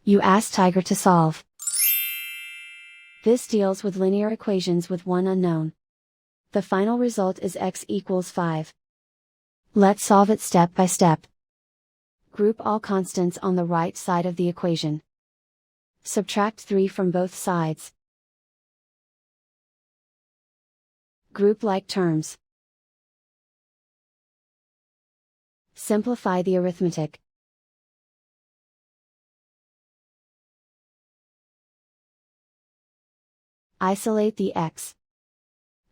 You ask Tiger to solve. This deals with linear equations with one unknown. The final result is x equals 5. Let's solve it step by step. Group all constants on the right side of the equation. Subtract 3 from both sides. Group like terms. Simplify the arithmetic. Isolate the x.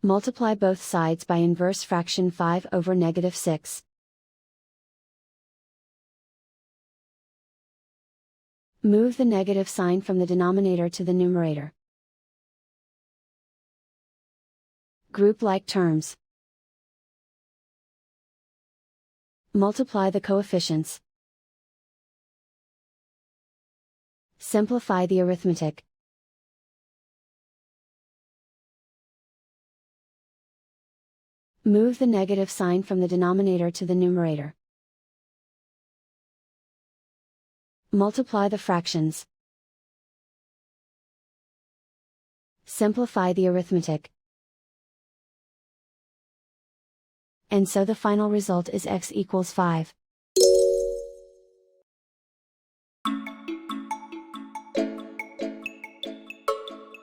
Multiply both sides by inverse fraction 5 over -6. Move the negative sign from the denominator to the numerator. Group like terms. Multiply the coefficients. Simplify the arithmetic. Move the negative sign from the denominator to the numerator. Multiply the fractions. Simplify the arithmetic. And so the final result is x equals 5.